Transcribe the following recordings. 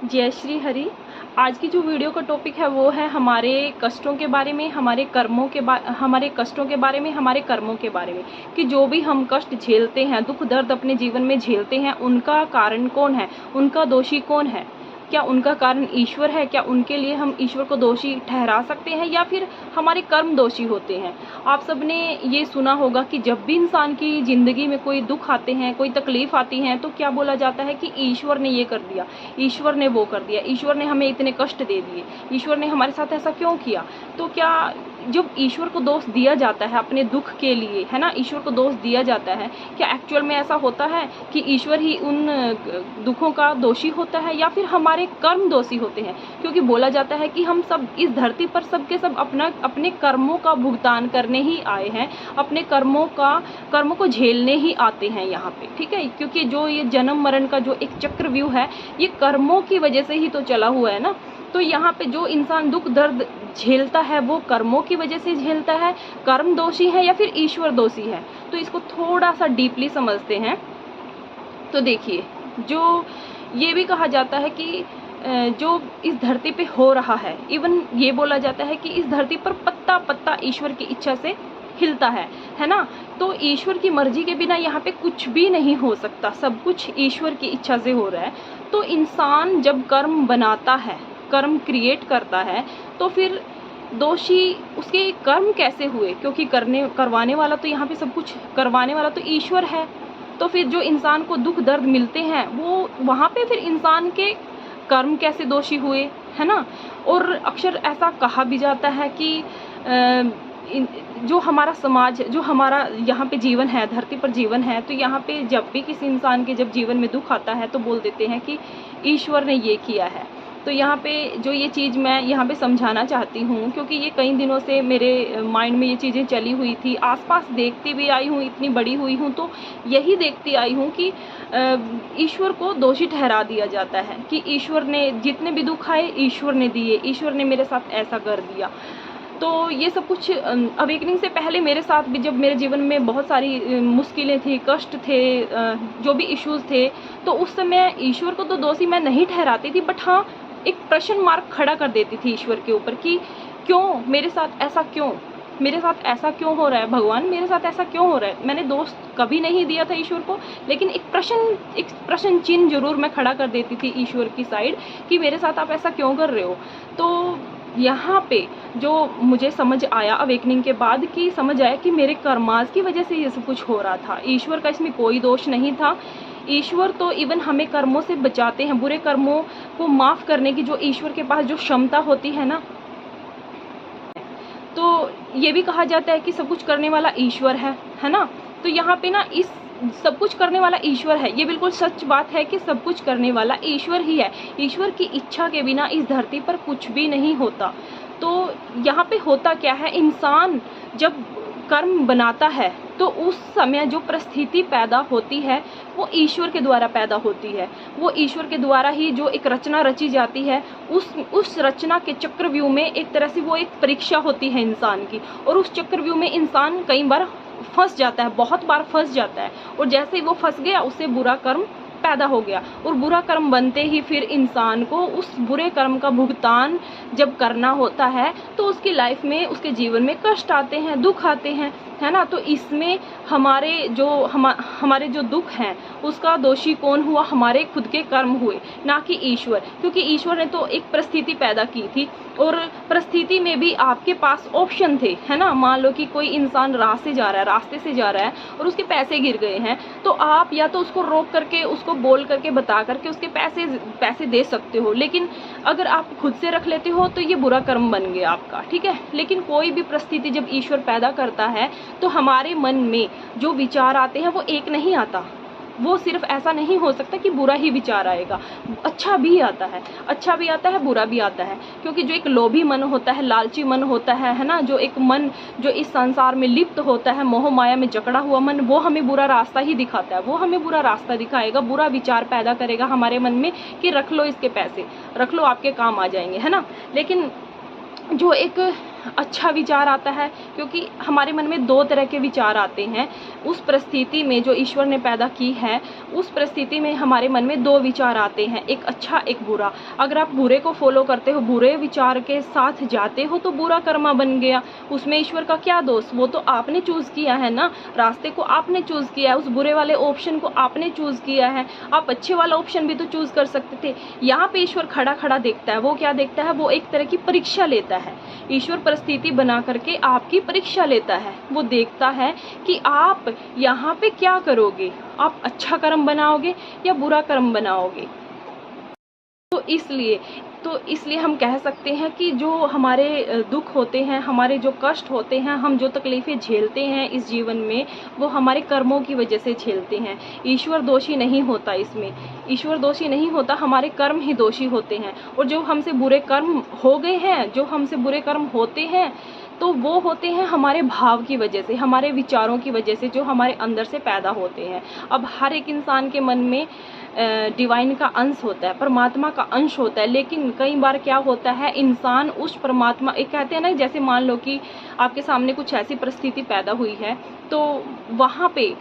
जय श्री हरि। आज की जो वीडियो का टॉपिक है वो है हमारे कष्टों के बारे में, हमारे कर्मों के हमारे कष्टों के बारे में, हमारे कर्मों के बारे में, कि जो भी हम कष्ट झेलते हैं, दुख दर्द अपने जीवन में झेलते हैं, उनका कारण कौन है, उनका दोषी कौन है। क्या उनका कारण ईश्वर है? क्या उनके लिए हम ईश्वर को दोषी ठहरा सकते हैं या फिर हमारे कर्म दोषी होते हैं? आप सबने ये सुना होगा कि जब भी इंसान की ज़िंदगी में कोई दुख आते हैं, कोई तकलीफ़ आती है, तो क्या बोला जाता है कि ईश्वर ने ये कर दिया, ईश्वर ने वो कर दिया, ईश्वर ने हमें इतने कष्ट दे दिए, ईश्वर ने हमारे साथ ऐसा क्यों किया। तो क्या जब ईश्वर को दोष दिया जाता है अपने दुख के लिए, है ना, ईश्वर को दोष दिया जाता है, क्या एक्चुअल में ऐसा होता है कि ईश्वर ही उन दुखों का दोषी होता है या फिर हमारे कर्म दोषी होते हैं? क्योंकि बोला जाता है कि हम सब इस धरती पर सब के सब अपने कर्मों का भुगतान करने ही आए हैं, अपने कर्मों को झेलने ही आते हैं यहाँ पे, ठीक है। क्योंकि जो ये जन्म मरण का जो एक चक्रव्यूह है, ये कर्मों की वजह से ही तो चला हुआ है ना। तो यहाँ पे जो इंसान दुख दर्द झेलता है वो कर्मों की वजह से झेलता है, कर्म दोषी है या फिर ईश्वर दोषी है। तो इसको थोड़ा सा डीपली समझते हैं। तो देखिए, जो ये भी कहा जाता है कि जो इस धरती पे हो रहा है, इवन ये बोला जाता है कि इस धरती पर पत्ता पत्ता ईश्वर की इच्छा से हिलता है ना। तो ईश्वर की मर्जी के बिना यहाँ पे कुछ भी नहीं हो सकता, सब कुछ ईश्वर की इच्छा से हो रहा है। तो इंसान जब कर्म बनाता है, कर्म क्रिएट करता है, तो फिर दोषी उसके कर्म कैसे हुए? क्योंकि करवाने वाला तो यहाँ पे सब कुछ करवाने वाला तो ईश्वर है। तो फिर जो इंसान को दुख दर्द मिलते हैं, वो वहाँ पे फिर इंसान के कर्म कैसे दोषी हुए, है ना। और अक्सर ऐसा कहा भी जाता है कि जो हमारा समाज, जो हमारा यहाँ पे जीवन है, धरती पर जीवन है, तो यहाँ पे जब भी किसी इंसान के जब जीवन में दुख आता है तो बोल देते हैं कि ईश्वर ने ये किया है। तो यहाँ पे जो ये चीज़ मैं यहाँ पे समझाना चाहती हूँ, क्योंकि ये कई दिनों से मेरे माइंड में ये चीज़ें चली हुई थी, आसपास देखती भी आई हूँ, इतनी बड़ी हुई हूँ तो यही देखती आई हूँ कि ईश्वर को दोषी ठहरा दिया जाता है कि ईश्वर ने जितने भी दुख आए ईश्वर ने दिए, ईश्वर ने मेरे साथ ऐसा कर दिया। तो ये सब कुछ अवेकनिंग से पहले मेरे साथ भी, जब मेरे जीवन में बहुत सारी मुश्किलें थी, कष्ट थे, जो भी इश्यूज़ थे, तो उस समय ईश्वर को तो दोषी मैं नहीं ठहराती थी, बट हाँ, एक प्रश्न मार्क खड़ा कर देती थी ईश्वर के ऊपर कि क्यों मेरे साथ ऐसा, क्यों मेरे साथ ऐसा क्यों हो रहा है, भगवान मेरे साथ ऐसा क्यों हो रहा है। मैंने दोष कभी नहीं दिया था ईश्वर को, लेकिन एक प्रश्न चिन्ह जरूर मैं खड़ा कर देती थी ईश्वर की साइड कि मेरे साथ आप ऐसा क्यों कर रहे हो। तो यहाँ पे जो मुझे समझ आया अवेकनिंग के बाद, कि समझ आया कि मेरे कर्मास की वजह से ये सब कुछ हो रहा था, ईश्वर का इसमें कोई दोष नहीं था। ईश्वर तो इवन हमें कर्मों से बचाते हैं, बुरे कर्मों को माफ़ करने की जो ईश्वर के पास जो क्षमता होती है ना। तो ये भी कहा जाता है कि सब कुछ करने वाला ईश्वर है ना। तो यहाँ पे ना इस सब कुछ करने वाला ईश्वर है, ये बिल्कुल सच बात है कि सब कुछ करने वाला ईश्वर ही है। ईश्वर की इच्छा के बिना इस धरती पर कुछ भी नहीं होता। तो यहाँ पे होता क्या है, इंसान जब कर्म बनाता है तो उस समय जो परिस्थिति पैदा होती है वो ईश्वर के द्वारा पैदा होती है। वो ईश्वर के द्वारा ही जो एक रचना रची जाती है, उस रचना के चक्रव्यूह में एक तरह से वो एक परीक्षा होती है इंसान की, और उस चक्रव्यूह में इंसान कई बार फंस जाता है, बहुत बार फंस जाता है, और जैसे ही वो फंस गया उससे बुरा कर्म पैदा हो गया, और बुरा कर्म बनते ही फिर इंसान को उस बुरे कर्म का भुगतान जब करना होता है तो उसकी लाइफ में, उसके जीवन में कष्ट आते हैं, दुख आते हैं, है ना। तो इसमें हमारे जो दुख हैं उसका दोषी कौन हुआ? हमारे खुद के कर्म हुए, ना कि ईश्वर। क्योंकि ईश्वर ने तो एक परिस्थिति पैदा की थी, और परिस्थिति में भी आपके पास ऑप्शन थे, है ना। मान लो कि कोई इंसान रास्ते से जा रहा है और उसके पैसे गिर गए हैं, तो आप या तो उसको रोक करके, उसको बोल करके, बता करके उसके पैसे दे सकते हो, लेकिन अगर आप खुद से रख लेते हो तो ये बुरा कर्म बन गया आपका, ठीक है। लेकिन कोई भी परिस्थिति जब ईश्वर पैदा करता है तो हमारे मन में जो विचार आते हैं वो एक नहीं आता, वो सिर्फ ऐसा नहीं हो सकता कि बुरा ही विचार आएगा, अच्छा भी आता है, बुरा भी आता है। क्योंकि जो एक लोभी मन होता है, लालची मन होता है ना, जो एक मन जो इस संसार में लिप्त होता है, मोह माया में जकड़ा हुआ मन, वो हमें बुरा रास्ता ही दिखाता है, वो हमें बुरा रास्ता दिखाएगा, बुरा विचार पैदा करेगा हमारे मन में कि रख लो इसके पैसे, रख लो आपके काम आ जाएंगे, है ना। लेकिन जो एक अच्छा विचार आता है, क्योंकि हमारे मन में दो तरह के विचार आते हैं। उस परिस्थिति में जो ईश्वर ने पैदा की है, उस परिस्थिति में हमारे मन में दो विचार आते हैं, एक अच्छा एक बुरा। अगर आप बुरे को फॉलो करते हो, बुरे विचार के साथ जाते हो, तो बुरा कर्मा बन गया। उसमें ईश्वर का क्या दोष? वो तो आपने चूज किया है ना, रास्ते को आपने चूज किया है, उस बुरे वाले ऑप्शन को आपने चूज किया है। आप अच्छे वाला ऑप्शन भी तो चूज कर सकते थे। यहाँ पे ईश्वर खड़ा खड़ा देखता है। वो क्या देखता है? वो एक तरह की परीक्षा लेता है। ईश्वर परिस्थिति बना करके आपकी परीक्षा लेता है। वो देखता है कि आप यहाँ पे क्या करोगे, आप अच्छा कर्म बनाओगे या बुरा कर्म बनाओगे। तो इसलिए हम कह सकते हैं कि जो हमारे दुख होते हैं, हमारे जो कष्ट होते हैं, हम जो तकलीफ़ें झेलते हैं इस जीवन में, वो हमारे कर्मों की वजह से झेलते हैं। ईश्वर दोषी नहीं होता इसमें, ईश्वर दोषी नहीं होता, हमारे कर्म ही दोषी होते हैं। और जो हमसे बुरे कर्म हो गए हैं, जो हमसे बुरे कर्म होते हैं, तो वो होते हैं हमारे भाव की वजह से, हमारे विचारों की वजह से, जो हमारे अंदर से पैदा होते हैं। अब हर एक इंसान के मन में डिवाइन का अंश होता है, परमात्मा का अंश होता है, लेकिन कई बार क्या होता है, इंसान उस परमात्मा, एक कहते हैं ना, जैसे मान लो कि आपके सामने कुछ ऐसी परिस्थिति पैदा हुई है, तो वहाँ पे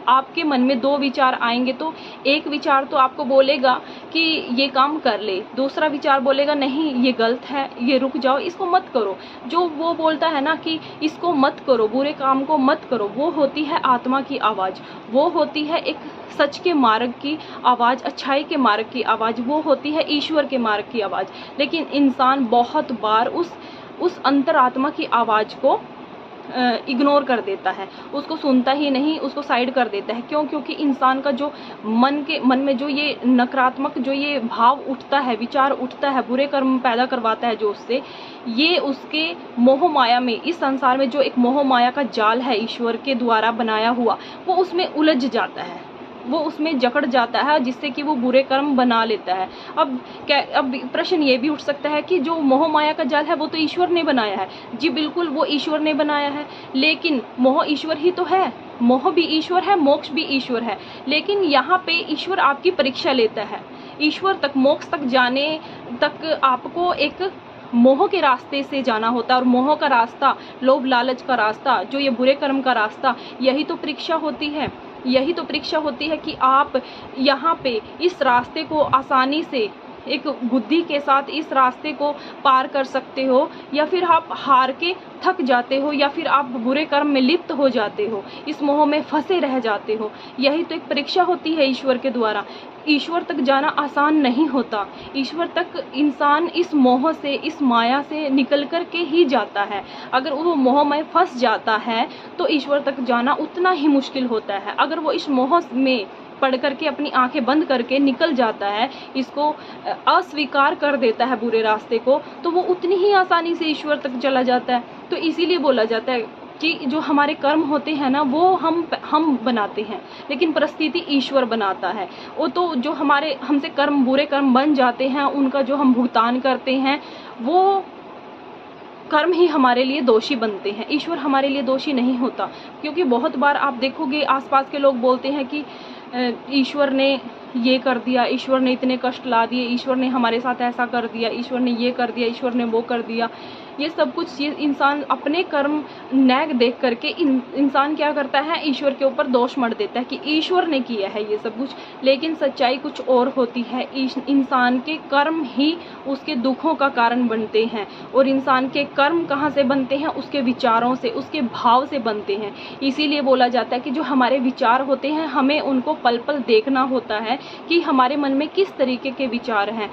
आपके मन में दो विचार आएंगे। तो एक विचार तो आपको बोलेगा कि ये काम कर ले, दूसरा विचार बोलेगा नहीं ये गलत है, ये रुक जाओ, इसको मत करो। जो वो बोलता है ना कि इसको मत करो, बुरे काम को मत करो, वो होती है आत्मा की आवाज़, वो होती है एक सच के मार्ग की आवाज़, अच्छाई के मार्ग की आवाज़, वो होती है ईश्वर के मार्ग की आवाज़। लेकिन इंसान बहुत बार उस अंतरात्मा की आवाज़ को इग्नोर कर देता है, उसको सुनता ही नहीं, उसको साइड कर देता है। क्यों? क्योंकि इंसान का जो मन में जो ये नकारात्मक जो ये भाव उठता है, विचार उठता है, बुरे कर्म पैदा करवाता है जो उससे, ये उसके मोह माया में, इस संसार में जो एक मोह माया का जाल है ईश्वर के द्वारा बनाया हुआ, वो उसमें उलझ जाता है, वो उसमें जकड़ जाता है, जिससे कि वो बुरे कर्म बना लेता है। अब प्रश्न ये भी उठ सकता है कि जो मोह माया का जाल है वो तो ईश्वर ने बनाया है। जी बिल्कुल, वो ईश्वर ने बनाया है, लेकिन मोह ईश्वर ही तो है, मोह भी ईश्वर है, मोक्ष भी ईश्वर है। लेकिन यहाँ पे ईश्वर आपकी परीक्षा लेता है। ईश्वर तक, मोक्ष तक जाने तक आपको एक मोह के रास्ते से जाना होता है, और मोह का रास्ता, लोभ लालच का रास्ता, जो ये बुरे कर्म का रास्ता, यही तो परीक्षा होती है। यही तो परीक्षा होती है कि आप यहाँ पे इस रास्ते को आसानी से, एक बुद्धि के साथ इस रास्ते को पार कर सकते हो, या फिर आप हार के थक जाते हो, या फिर आप बुरे कर्म में लिप्त हो जाते हो, इस मोह में फंसे रह जाते हो। यही तो एक परीक्षा होती है ईश्वर के द्वारा। ईश्वर तक जाना आसान नहीं होता। ईश्वर तक इंसान इस मोह से, इस माया से निकल कर के ही जाता है। अगर वो मोह में फंस जाता है तो ईश्वर तक जाना उतना ही मुश्किल होता है। अगर वो इस मोह में पढ़ करके अपनी आंखें बंद करके निकल जाता है, इसको अस्वीकार कर देता है बुरे रास्ते को, तो वो उतनी ही आसानी से ईश्वर तक चला जाता है। तो इसीलिए बोला जाता है कि जो हमारे कर्म होते हैं ना, वो हम बनाते हैं, लेकिन परिस्थिति ईश्वर बनाता है। वो तो जो हमारे हमसे कर्म, बुरे कर्म बन जाते हैं, उनका जो हम भुगतान करते हैं, वो कर्म ही हमारे लिए दोषी बनते हैं। ईश्वर हमारे लिए दोषी नहीं होता। क्योंकि बहुत बार आप देखोगे आसपास के लोग बोलते हैं कि ईश्वर ने ये कर दिया, ईश्वर ने इतने कष्ट ला दिए, ईश्वर ने हमारे साथ ऐसा कर दिया, ईश्वर ने ये कर दिया, ईश्वर ने वो कर दिया। ये सब कुछ, ये इंसान अपने कर्म नैग देख करके इंसान क्या करता है, ईश्वर के ऊपर दोष मढ़ देता है कि ईश्वर ने किया है ये सब कुछ। लेकिन सच्चाई कुछ और होती है। इंसान के कर्म ही उसके दुखों का कारण बनते हैं, और इंसान के कर्म कहाँ से बनते हैं? उसके विचारों से, उसके भाव से बनते हैं। इसीलिए बोला जाता है कि जो हमारे विचार होते हैं, हमें उनको पल पल देखना होता है कि हमारे मन में किस तरीके के विचार हैं।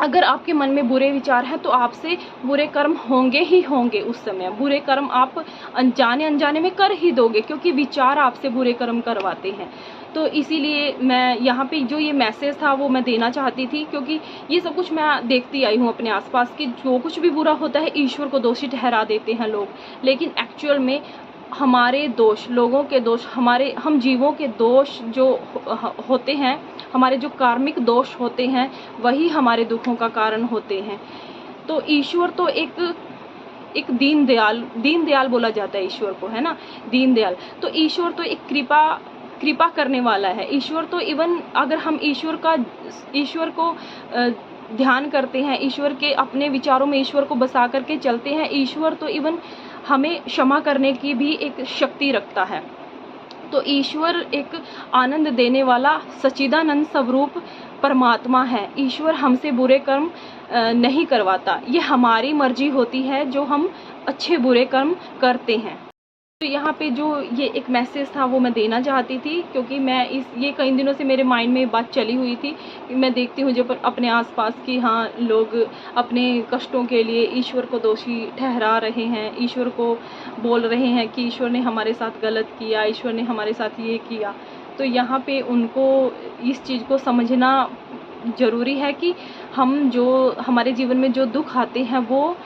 अगर आपके मन में बुरे विचार हैं तो आपसे बुरे कर्म होंगे ही होंगे। उस समय बुरे कर्म आप अनजाने अनजाने में कर ही दोगे, क्योंकि विचार आपसे बुरे कर्म करवाते हैं। तो इसीलिए मैं यहाँ पे जो ये मैसेज था वो मैं देना चाहती थी, क्योंकि ये सब कुछ मैं देखती आई हूँ अपने आसपास कि जो कुछ भी बुरा होता है ईश्वर को दोषी ठहरा देते हैं लोग। लेकिन एक्चुअल में हमारे दोष, लोगों के दोष, हम जीवों के दोष जो होते हैं, हमारे जो कार्मिक दोष होते हैं, वही हमारे दुखों का कारण होते हैं। तो ईश्वर तो एक दीनदयाल बोला जाता है ईश्वर को, है ना, दीनदयाल। तो ईश्वर तो एक कृपा करने वाला है। ईश्वर तो इवन अगर हम ईश्वर को ध्यान करते हैं, ईश्वर के अपने विचारों में ईश्वर को बसा करके चलते हैं, ईश्वर तो इवन हमें क्षमा करने की भी एक शक्ति रखता है। तो ईश्वर एक आनंद देने वाला सच्चिदानंद स्वरूप परमात्मा है। ईश्वर हमसे बुरे कर्म नहीं करवाता, ये हमारी मर्जी होती है जो हम अच्छे बुरे कर्म करते हैं। तो यहाँ पे जो ये एक मैसेज था वो मैं देना चाहती थी, क्योंकि मैं ये कई दिनों से मेरे माइंड में बात चली हुई थी। मैं देखती हूँ जब अपने आसपास कि हाँ, लोग अपने कष्टों के लिए ईश्वर को दोषी ठहरा रहे हैं, ईश्वर को बोल रहे हैं कि ईश्वर ने हमारे साथ गलत किया, ईश्वर ने हमारे साथ ये किया। तो यहाँ पे उनको इस चीज़ को समझना ज़रूरी है कि हमारे जीवन में जो दुख आते हैं वो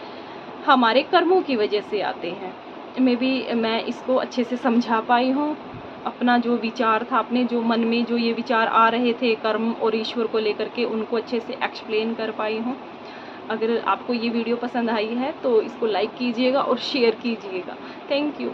हमारे कर्मों की वजह से आते हैं। मैं इसको अच्छे से समझा पाई हूँ। अपना जो विचार था, अपने जो मन में जो ये विचार आ रहे थे कर्म और ईश्वर को लेकर के, उनको अच्छे से एक्सप्लेन कर पाई हूँ। अगर आपको ये वीडियो पसंद आई है तो इसको लाइक कीजिएगा और शेयर कीजिएगा। Thank you.